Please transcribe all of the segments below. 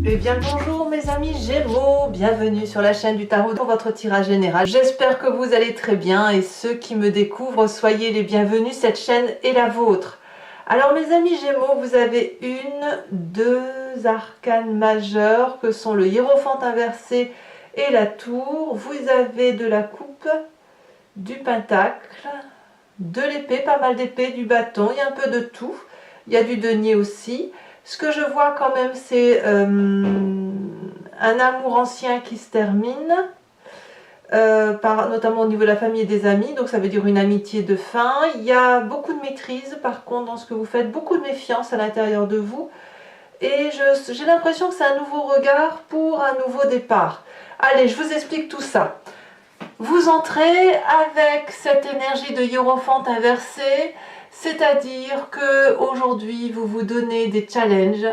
Eh bien bonjour mes amis Gémeaux, bienvenue sur la chaîne du tarot pour votre tirage général. J'espère que vous allez très bien et ceux qui me découvrent, soyez les bienvenus, cette chaîne est la vôtre. Alors mes amis Gémeaux, vous avez deux arcanes majeures que sont le hiérophant inversé et la tour. Vous avez de la coupe, du pentacle, de l'épée, pas mal d'épées, du bâton, il y a un peu de tout. Il y a du denier aussi. Ce que je vois quand même, c'est un amour ancien qui se termine, notamment au niveau de la famille et des amis, donc ça veut dire une amitié de fin. Il y a beaucoup de maîtrise par contre dans ce que vous faites, beaucoup de méfiance à l'intérieur de vous. Et j'ai l'impression que c'est un nouveau regard pour un nouveau départ. Allez, je vous explique tout ça. Vous entrez avec cette énergie de hiérophant inversé, c'est-à-dire que aujourd'hui vous vous donnez des challenges,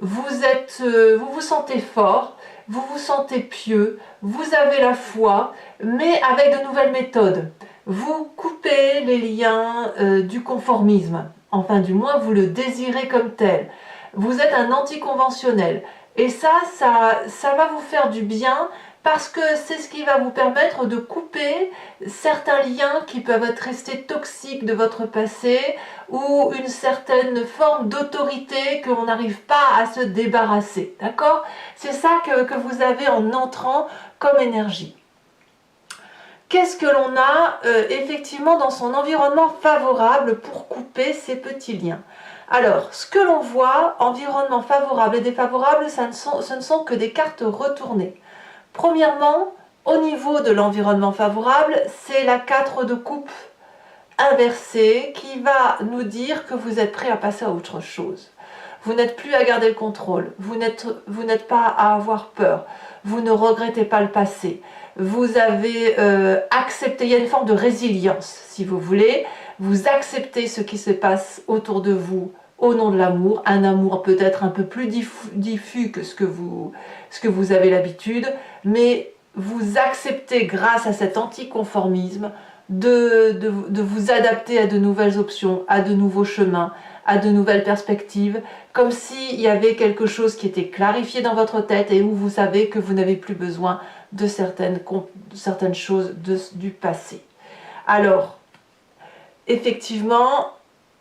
vous vous sentez fort, vous vous sentez pieux, vous avez la foi, mais avec de nouvelles méthodes. Vous coupez les liens du conformisme, enfin du moins vous le désirez comme tel. Vous êtes un anticonventionnel et ça va vous faire du bien. Parce que c'est ce qui va vous permettre de couper certains liens qui peuvent être restés toxiques de votre passé ou une certaine forme d'autorité que l'on n'arrive pas à se débarrasser. D'accord? C'est ça que vous avez en entrant comme énergie. Qu'est-ce que l'on a effectivement dans son environnement favorable pour couper ces petits liens? Alors, ce que l'on voit, environnement favorable et défavorable, ce ne sont que des cartes retournées. Premièrement, au niveau de l'environnement favorable, c'est la 4 de coupe inversée qui va nous dire que vous êtes prêt à passer à autre chose. Vous n'êtes plus à garder le contrôle, vous n'êtes pas à avoir peur, vous ne regrettez pas le passé. Vous avez accepté, il y a une forme de résilience si vous voulez, vous acceptez ce qui se passe autour de vous au nom de l'amour, un amour peut-être un peu plus diffus que ce que vous avez l'habitude, mais vous acceptez grâce à cet anticonformisme de vous adapter à de nouvelles options, à de nouveaux chemins, à de nouvelles perspectives, comme s'il y avait quelque chose qui était clarifié dans votre tête et où vous savez que vous n'avez plus besoin de certaines choses du passé. Alors, effectivement,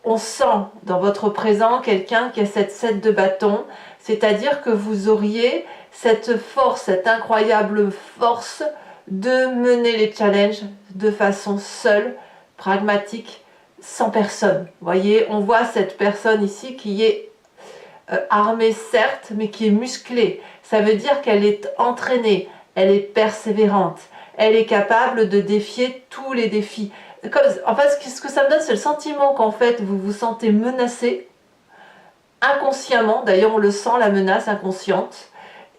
on sent dans votre présent quelqu'un qui a cette 7 de bâton, c'est-à-dire que vous auriez cette force, cette incroyable force de mener les challenges de façon seule, pragmatique, sans personne. Vous voyez, on voit cette personne ici qui est armée certes, mais qui est musclée. Ça veut dire qu'elle est entraînée, elle est persévérante, elle est capable de défier tous les défis. En fait, ce que ça me donne, c'est le sentiment qu'en fait, vous vous sentez menacé, inconsciemment, d'ailleurs on le sent, la menace inconsciente,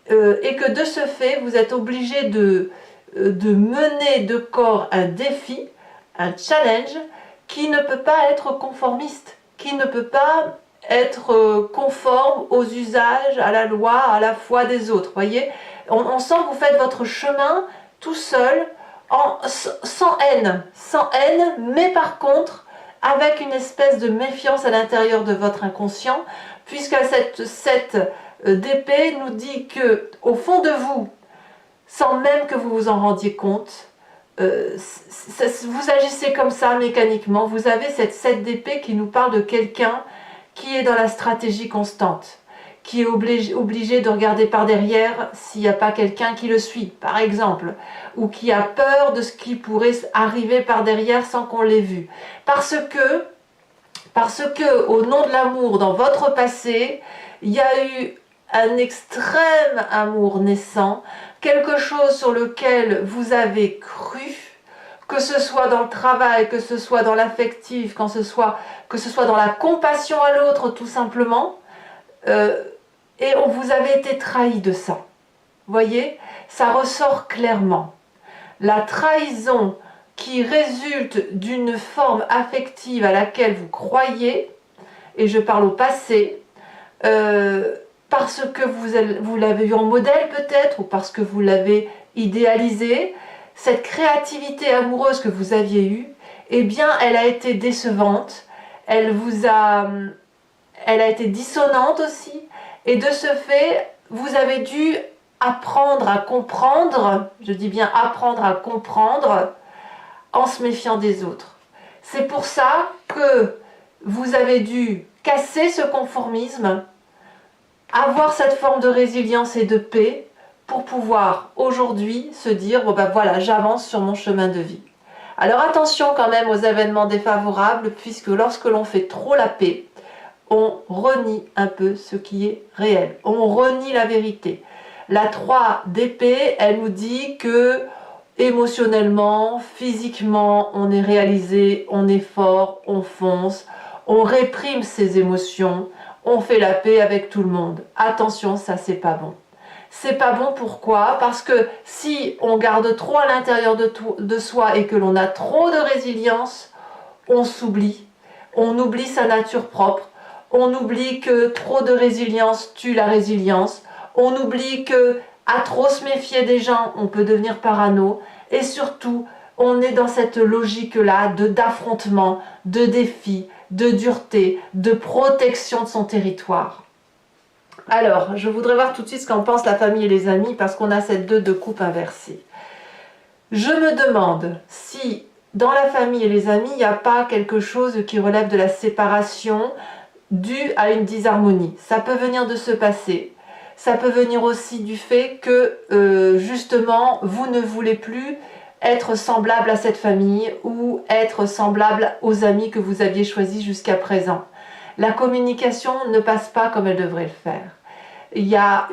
et que de ce fait, vous êtes obligé de mener de corps un défi, un challenge, qui ne peut pas être conformiste, qui ne peut pas être conforme aux usages, à la loi, à la foi des autres. Voyez, on sent que vous faites votre chemin tout seul, sans haine, mais par contre, avec une espèce de méfiance à l'intérieur de votre inconscient, puisque cette 7 d'épée nous dit que au fond de vous, sans même que vous vous en rendiez compte, vous agissez comme ça mécaniquement. Vous avez cette 7 d'épée qui nous parle de quelqu'un qui est dans la stratégie constante, qui est obligé de regarder par derrière s'il n'y a pas quelqu'un qui le suit, par exemple, ou qui a peur de ce qui pourrait arriver par derrière sans qu'on l'ait vu. Parce que, au nom de l'amour, dans votre passé, il y a eu un extrême amour naissant, quelque chose sur lequel vous avez cru, que ce soit dans le travail, que ce soit dans l'affectif, que ce soit dans la compassion à l'autre tout simplement, et vous avez été trahi de ça. Vous voyez, ça ressort clairement. La trahison qui résulte d'une forme affective à laquelle vous croyez, et je parle au passé, parce que vous l'avez eu en modèle peut-être, ou parce que vous l'avez idéalisé, cette créativité amoureuse que vous aviez eue, eh bien elle a été décevante, elle a été dissonante aussi, et de ce fait, vous avez dû apprendre à comprendre, je dis bien apprendre à comprendre, en se méfiant des autres. C'est pour ça que vous avez dû casser ce conformisme, avoir cette forme de résilience et de paix pour pouvoir aujourd'hui se dire, bon ben voilà, j'avance sur mon chemin de vie. Alors attention quand même aux événements défavorables, puisque lorsque l'on fait trop la paix, on renie un peu ce qui est réel, on renie la vérité. La 3 d'épée, elle nous dit que émotionnellement, physiquement, on est réalisé, on est fort, on fonce, on réprime ses émotions, on fait la paix avec tout le monde. Attention, ça c'est pas bon. C'est pas bon, pourquoi? Parce que si on garde trop à l'intérieur de soi et que l'on a trop de résilience, on s'oublie, on oublie sa nature propre, on oublie que trop de résilience tue la résilience, on oublie que à trop se méfier des gens, on peut devenir parano, et surtout, on est dans cette logique-là d'affrontement, de défi, de dureté, de protection de son territoire. Alors, je voudrais voir tout de suite ce qu'en pense la famille et les amis, parce qu'on a cette 2 de coupe inversée. Je me demande si dans la famille et les amis, il n'y a pas quelque chose qui relève de la séparation due à une disharmonie. Ça peut venir de ce passé. Ça peut venir aussi du fait que, justement, vous ne voulez plus être semblable à cette famille ou être semblable aux amis que vous aviez choisis jusqu'à présent. La communication ne passe pas comme elle devrait le faire. Il y a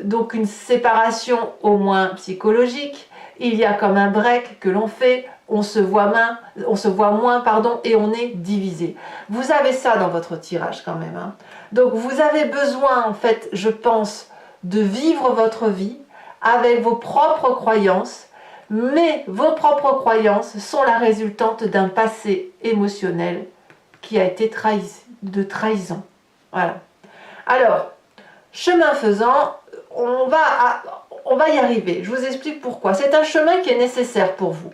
donc une séparation au moins psychologique, il y a comme un break que l'on fait, on se voit moins, et on est divisé. Vous avez ça dans votre tirage quand même, hein. Donc vous avez besoin, en fait, je pense, de vivre votre vie avec vos propres croyances, mais vos propres croyances sont la résultante d'un passé émotionnel qui a été de trahison. Voilà. Alors, chemin faisant, on va y arriver. Je vous explique pourquoi. C'est un chemin qui est nécessaire pour vous,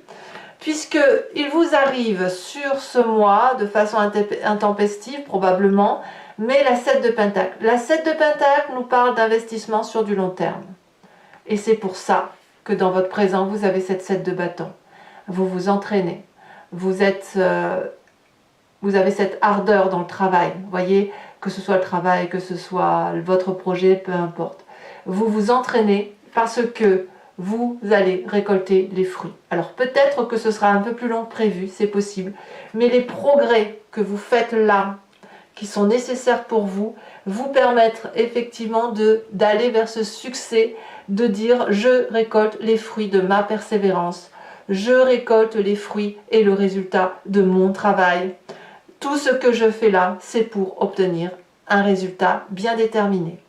puisqu'il vous arrive sur ce mois, de façon intempestive probablement, mais la 7 de Pentacle. La 7 de Pentacle nous parle d'investissement sur du long terme. Et c'est pour ça que dans votre présent, vous avez cette 7 de bâton. Vous vous entraînez. Vous avez cette ardeur dans le travail. Vous voyez, que ce soit le travail, que ce soit votre projet, peu importe. Vous vous entraînez parce que vous allez récolter les fruits. Alors peut-être que ce sera un peu plus long que prévu, c'est possible, mais les progrès que vous faites là, qui sont nécessaires pour vous, vous permettre effectivement d'aller vers ce succès, de dire je récolte les fruits de ma persévérance, je récolte les fruits et le résultat de mon travail. Tout ce que je fais là, c'est pour obtenir un résultat bien déterminé.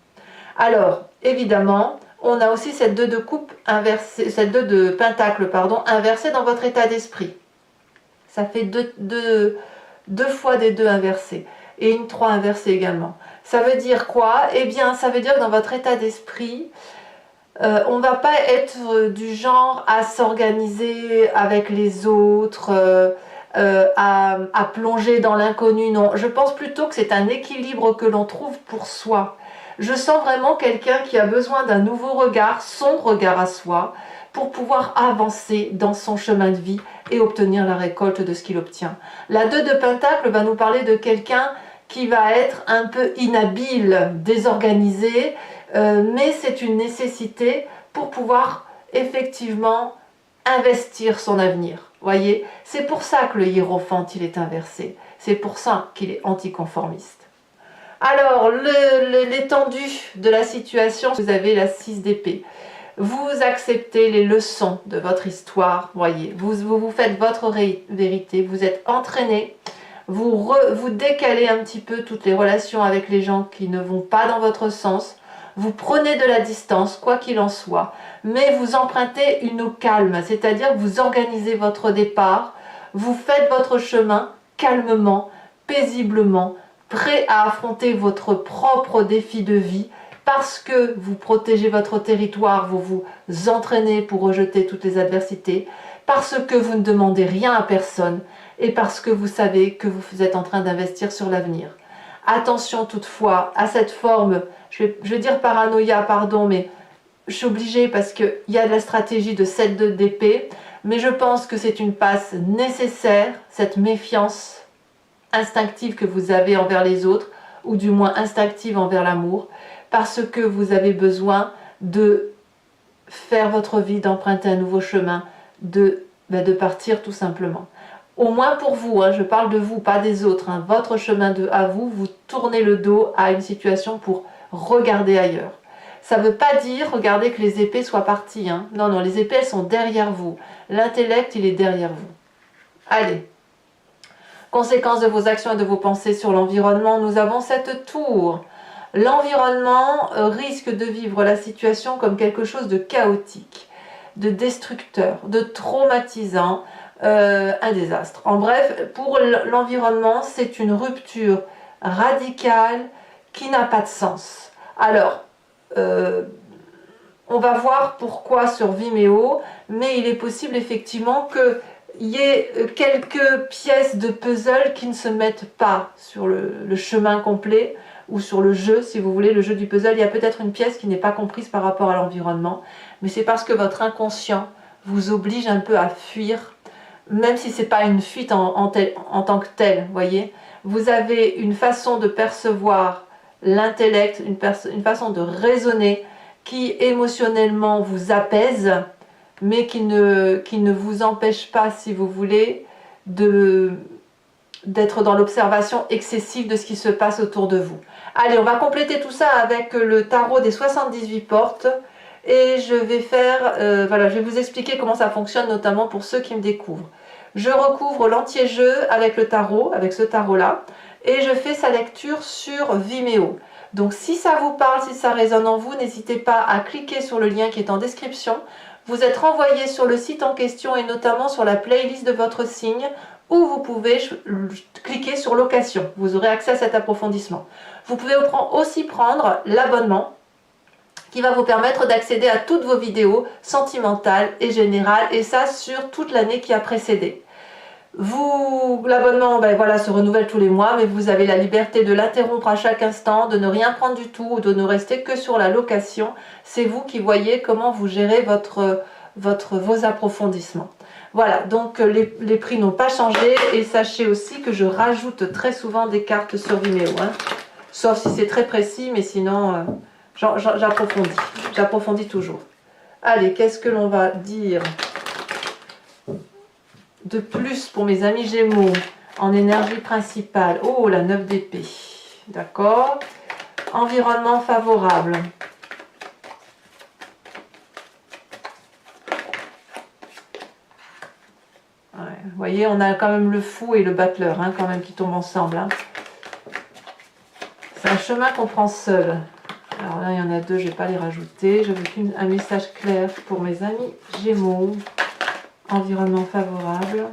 Alors, évidemment, on a aussi cette 2 de coupe inversée, cette 2 de pentacle, pardon, inversée dans votre état d'esprit. Ça fait deux fois des 2 inversés. Et une 3 inversée également. Ça veut dire quoi? Eh bien, ça veut dire que dans votre état d'esprit, on ne va pas être du genre à s'organiser avec les autres, à plonger dans l'inconnu. Non, je pense plutôt que c'est un équilibre que l'on trouve pour soi. Je sens vraiment quelqu'un qui a besoin d'un nouveau regard, son regard à soi, pour pouvoir avancer dans son chemin de vie et obtenir la récolte de ce qu'il obtient. La 2 de Pentacle va nous parler de quelqu'un qui va être un peu inhabile, désorganisé, mais c'est une nécessité pour pouvoir effectivement investir son avenir. Voyez, c'est pour ça que le hiérophante il est inversé, c'est pour ça qu'il est anticonformiste. Alors, l'étendue de la situation, vous avez la 6 d'épée. Vous acceptez les leçons de votre histoire, voyez, vous faites votre vérité, vous êtes entraîné, vous décalez un petit peu toutes les relations avec les gens qui ne vont pas dans votre sens, vous prenez de la distance, quoi qu'il en soit, mais vous empruntez une eau calme, c'est-à-dire que vous organisez votre départ, vous faites votre chemin calmement, paisiblement, prêt à affronter votre propre défi de vie, parce que vous protégez votre territoire, vous vous entraînez pour rejeter toutes les adversités, parce que vous ne demandez rien à personne, et parce que vous savez que vous êtes en train d'investir sur l'avenir. Attention toutefois à cette forme, je vais dire paranoïa, pardon, mais je suis obligée parce qu'il y a de la stratégie de 7 d'épée, mais je pense que c'est une passe nécessaire, cette méfiance instinctive que vous avez envers les autres, ou du moins instinctive envers l'amour, parce que vous avez besoin de faire votre vie, d'emprunter un nouveau chemin, de partir tout simplement. Au moins pour vous, hein, je parle de vous, pas des autres. Hein, votre chemin à vous, vous tournez le dos à une situation pour regarder ailleurs. Ça ne veut pas dire, regardez, que les épées soient parties. Hein. Non, non, les épées, elles sont derrière vous. L'intellect, il est derrière vous. Allez. Conséquences de vos actions et de vos pensées sur l'environnement, nous avons cette tour. L'environnement risque de vivre la situation comme quelque chose de chaotique, de destructeur, de traumatisant, un désastre. En bref, pour l'environnement, c'est une rupture radicale qui n'a pas de sens. Alors, on va voir pourquoi sur Vimeo, mais il est possible effectivement qu'il y ait quelques pièces de puzzle qui ne se mettent pas sur le chemin complet, ou sur le jeu, si vous voulez, le jeu du puzzle. Il y a peut-être une pièce qui n'est pas comprise par rapport à l'environnement, mais c'est parce que votre inconscient vous oblige un peu à fuir, même si ce n'est pas une fuite en tant que telle, voyez. Vous avez une façon de percevoir l'intellect, une façon de raisonner qui émotionnellement vous apaise, mais qui ne vous empêche pas, si vous voulez, d'être dans l'observation excessive de ce qui se passe autour de vous. Allez, on va compléter tout ça avec le tarot des 78 portes. Et je vais voilà, je vais vous expliquer comment ça fonctionne, notamment pour ceux qui me découvrent. Je recouvre l'entier-jeu avec le tarot, avec ce tarot-là, et je fais sa lecture sur Vimeo. Donc si ça vous parle, si ça résonne en vous, n'hésitez pas à cliquer sur le lien qui est en description. Vous êtes renvoyé sur le site en question et notamment sur la playlist de votre signe, où vous pouvez cliquer sur location. Vous aurez accès à cet approfondissement. Vous pouvez aussi prendre l'abonnement qui va vous permettre d'accéder à toutes vos vidéos sentimentales et générales, et ça sur toute l'année qui a précédé. L'abonnement voilà, se renouvelle tous les mois, mais vous avez la liberté de l'interrompre à chaque instant, de ne rien prendre du tout ou de ne rester que sur la location. C'est vous qui voyez comment vous gérez vos approfondissements. Voilà, donc les prix n'ont pas changé, et sachez aussi que je rajoute très souvent des cartes sur Vimeo, hein, sauf si c'est très précis, mais sinon j'approfondis toujours. Allez, qu'est-ce que l'on va dire de plus pour mes amis Gémeaux en énergie principale? Oh, la 9 d'épée, d'accord. Environnement favorable. Ouais, vous voyez, on a quand même le fou et le battleur, hein, quand même, qui tombent ensemble. Hein. C'est un chemin qu'on prend seul. Alors là, il y en a deux, je ne vais pas les rajouter. Je veux un message clair pour mes amis Gémeaux. Environnement favorable.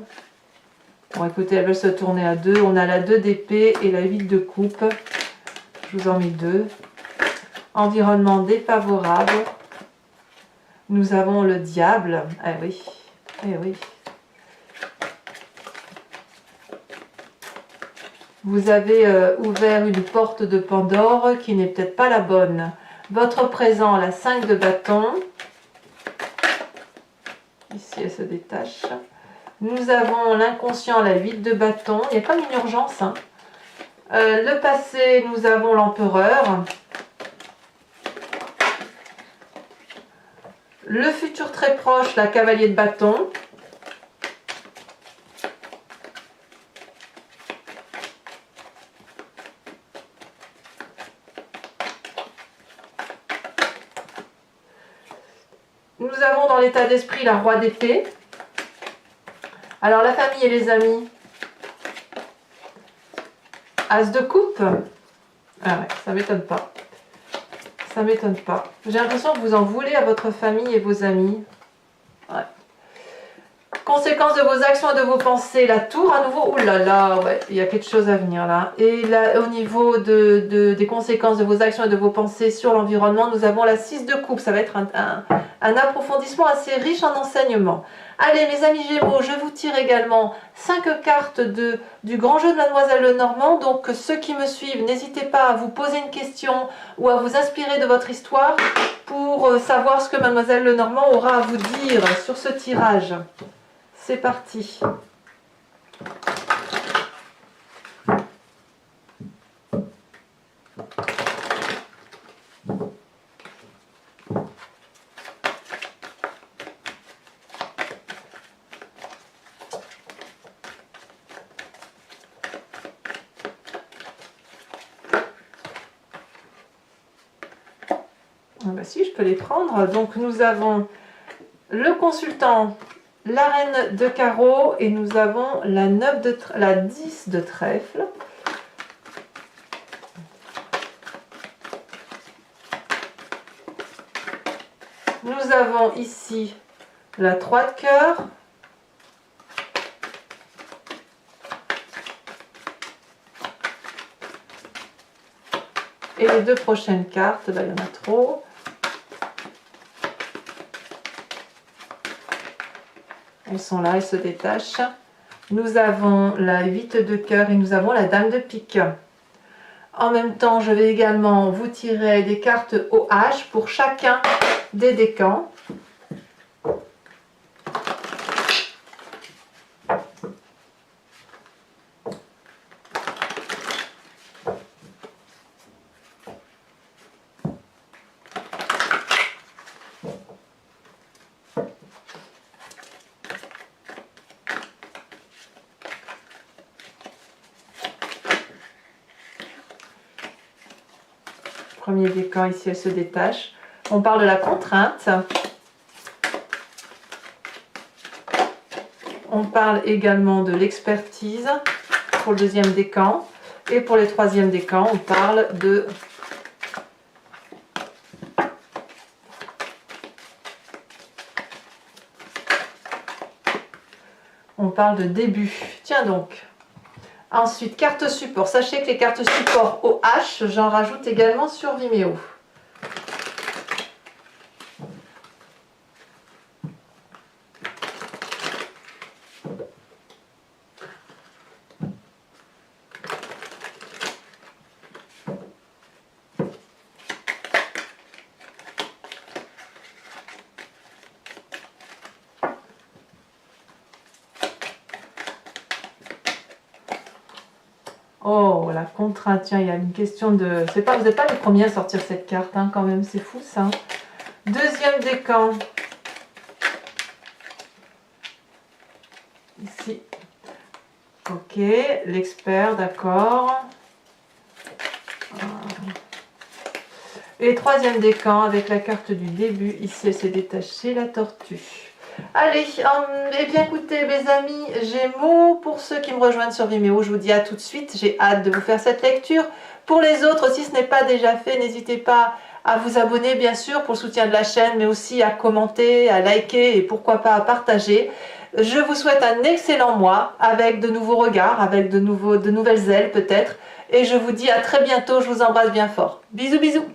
Bon, écoutez, elles veulent se tourner à deux. On a la 2 d'épée et la 8 de coupe. Je vous en mets deux. Environnement défavorable. Nous avons le diable. Ah oui, eh oui. Vous avez ouvert une porte de Pandore qui n'est peut-être pas la bonne. Votre présent, la 5 de bâton. Ici, elle se détache. Nous avons l'inconscient, la 8 de bâton. Il y a comme une urgence. Hein. Le passé, nous avons l'empereur. Le futur très proche, la cavalier de bâton. Nous avons dans l'état d'esprit la roi d'épée. Alors la famille et les amis. As de coupe. Ah ouais, ça m'étonne pas. Ça m'étonne pas. J'ai l'impression que vous en voulez à votre famille et vos amis. Ouais. Conséquence de vos actions et de vos pensées, la tour à nouveau, oh là là, ouais, il y a quelque chose à venir là. Et là, au niveau des conséquences de vos actions et de vos pensées sur l'environnement, nous avons la 6 de coupe. Ça va être un approfondissement assez riche en enseignements. Allez mes amis Gémeaux, je vous tire également 5 cartes du grand jeu de Mademoiselle Lenormand. Donc ceux qui me suivent, n'hésitez pas à vous poser une question ou à vous inspirer de votre histoire pour savoir ce que Mademoiselle Lenormand aura à vous dire sur ce tirage. C'est parti. Ah bah si, je peux les prendre. Donc nous avons le consultant, la reine de carreau et nous avons la 10 de trèfle. Nous avons ici la 3 de cœur. Et les deux prochaines cartes, là, il y en a trop. Elles sont là, elles se détachent. Nous avons la 8 de cœur et nous avons la dame de pique. En même temps, je vais également vous tirer des cartes au H pour chacun des décans. Premier décan, ici elle se détache. On parle de la contrainte. On parle également de l'expertise pour le deuxième décan. Et pour les troisième décans, on parle de... On parle de début. Tiens donc. Ensuite, carte support. Sachez que les cartes support au H, j'en rajoute également sur Vimeo. Oh, la contrainte, tiens, il y a une question de... Vous n'êtes pas les premiers à sortir cette carte, hein, quand même, c'est fou ça. Deuxième décan. Ici. Ok, l'expert, d'accord. Et troisième décan avec la carte du début. Ici, elle s'est détachée, la tortue. Allez, eh bien écoutez mes amis Gémeaux, pour ceux qui me rejoignent sur Vimeo, je vous dis à tout de suite, j'ai hâte de vous faire cette lecture. Pour les autres, si ce n'est pas déjà fait, n'hésitez pas à vous abonner bien sûr pour le soutien de la chaîne, mais aussi à commenter, à liker et pourquoi pas à partager. Je vous souhaite un excellent mois avec de nouveaux regards, avec de nouvelles ailes peut-être. Et je vous dis à très bientôt, je vous embrasse bien fort. Bisous bisous.